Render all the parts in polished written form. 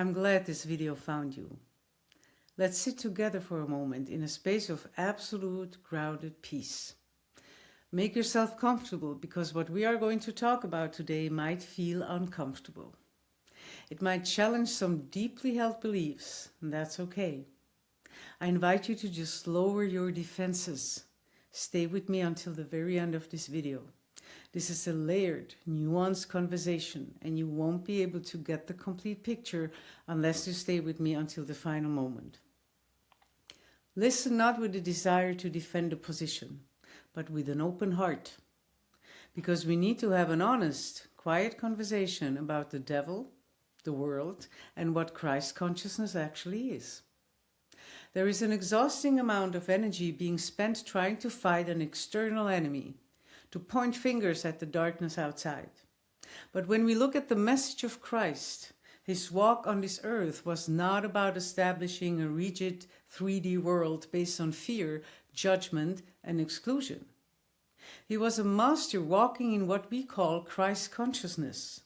I'm glad this video found you. Let's sit together for a moment in a space of absolute grounded peace. Make yourself comfortable because what we are going to talk about today might feel uncomfortable. It might challenge some deeply held beliefs, and that's okay. I invite you to just lower your defenses. Stay with me until the very end of this video. This is a layered, nuanced conversation, and you won't be able to get the complete picture unless you stay with me until the final moment. Listen not with the desire to defend a position, but with an open heart. Because we need to have an honest, quiet conversation about the devil, the world, and what Christ consciousness actually is. There is an exhausting amount of energy being spent trying to fight an external enemy, to point fingers at the darkness outside. But when we look at the message of Christ, his walk on this earth was not about establishing a rigid 3D world based on fear, judgment, and exclusion. He was a master walking in what we call Christ consciousness.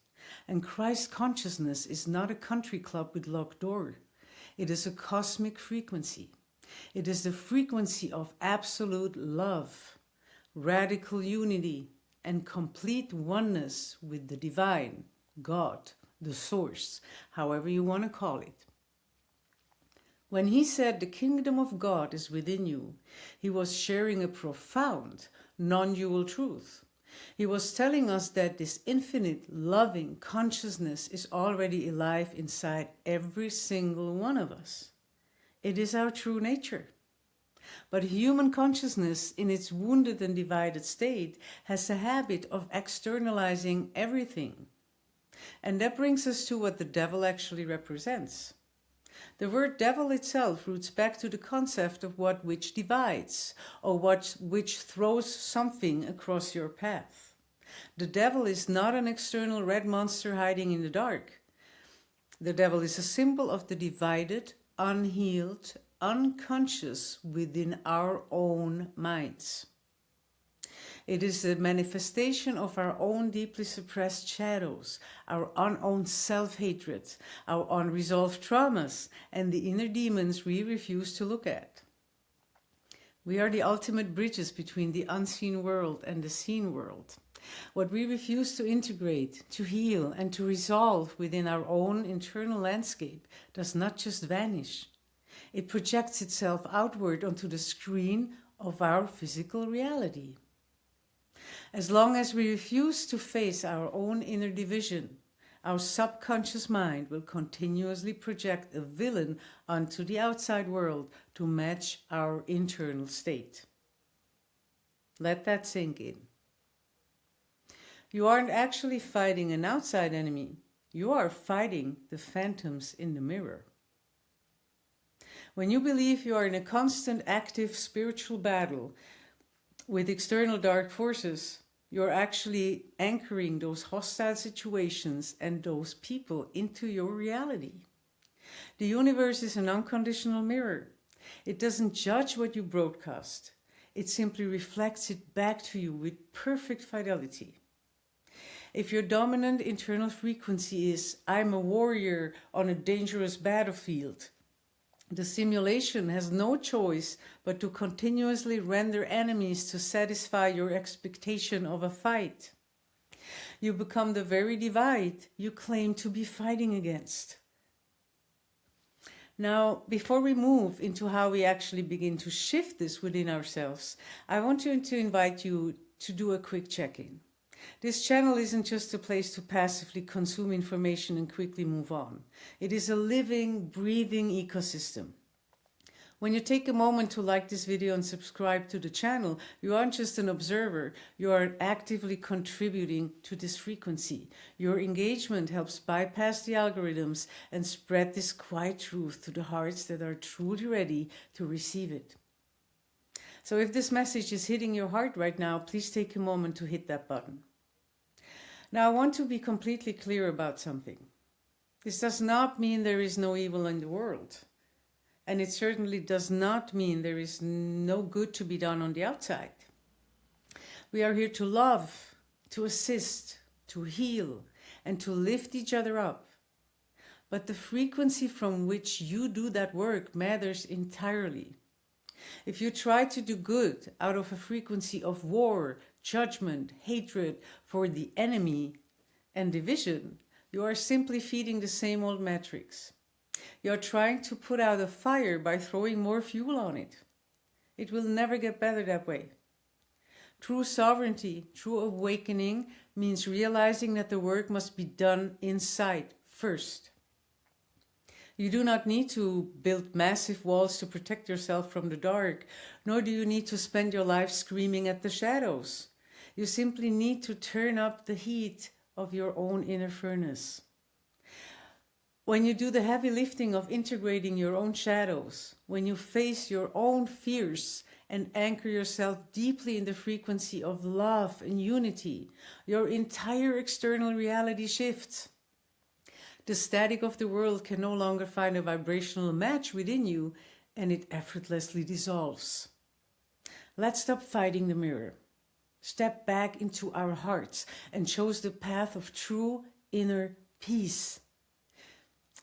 And Christ consciousness is not a country club with locked door. It is a cosmic frequency. It is the frequency of absolute love, radical unity, and complete oneness with the divine, God, the source, however you want to call it. When he said the kingdom of God is within you, he was sharing a profound, non-dual truth. He was telling us that this infinite, loving consciousness is already alive inside every single one of us. It is our true nature. But human consciousness, in its wounded and divided state, has a habit of externalizing everything. And that brings us to what the devil actually represents. The word devil itself roots back to the concept of what which divides, or what which throws something across your path. The devil is not an external red monster hiding in the dark. The devil is a symbol of the divided, unhealed, unconscious within our own minds. It is the manifestation of our own deeply suppressed shadows, our unowned self-hatred, our unresolved traumas, and the inner demons we refuse to look at. We are the ultimate bridges between the unseen world and the seen world. What we refuse to integrate, to heal, and to resolve within our own internal landscape does not just vanish. It projects itself outward onto the screen of our physical reality. As long as we refuse to face our own inner division, our subconscious mind will continuously project a villain onto the outside world to match our internal state. Let that sink in. You aren't actually fighting an outside enemy. You are fighting the phantoms in the mirror. When you believe you are in a constant, active spiritual battle with external dark forces, you're actually anchoring those hostile situations and those people into your reality. The universe is an unconditional mirror. It doesn't judge what you broadcast. It simply reflects it back to you with perfect fidelity. If your dominant internal frequency is, I'm a warrior on a dangerous battlefield, the simulation has no choice but to continuously render enemies to satisfy your expectation of a fight. You become the very divide you claim to be fighting against. Now, before we move into how we actually begin to shift this within ourselves, I want to invite you to do a quick check-in. This channel isn't just a place to passively consume information and quickly move on. It is a living, breathing ecosystem. When you take a moment to like this video and subscribe to the channel, you aren't just an observer, you are actively contributing to this frequency. Your engagement helps bypass the algorithms and spread this quiet truth to the hearts that are truly ready to receive it. So if this message is hitting your heart right now, please take a moment to hit that button. Now, I want to be completely clear about something. This does not mean there is no evil in the world. And it certainly does not mean there is no good to be done on the outside. We are here to love, to assist, to heal, and to lift each other up. but the frequency from which you do that work matters entirely. If you try to do good out of a frequency of war, judgment, hatred for the enemy, and division, you are simply feeding the same old matrix. You are trying to put out a fire by throwing more fuel on it. It will never get better that way. True sovereignty, true awakening, means realizing that the work must be done inside first. You do not need to build massive walls to protect yourself from the dark, nor do you need to spend your life screaming at the shadows. You simply need to turn up the heat of your own inner furnace. When you do the heavy lifting of integrating your own shadows, when you face your own fears and anchor yourself deeply in the frequency of love and unity, your entire external reality shifts. The static of the world can no longer find a vibrational match within you, and it effortlessly dissolves. Let's stop fighting the mirror. Step back into our hearts and choose the path of true inner peace.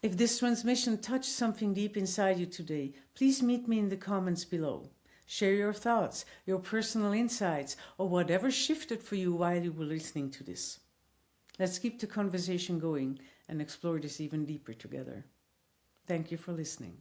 If this transmission touched something deep inside you today, please meet me in the comments below. Share your thoughts, your personal insights, or whatever shifted for you while you were listening to this. Let's keep the conversation going and explore this even deeper together. Thank you for listening.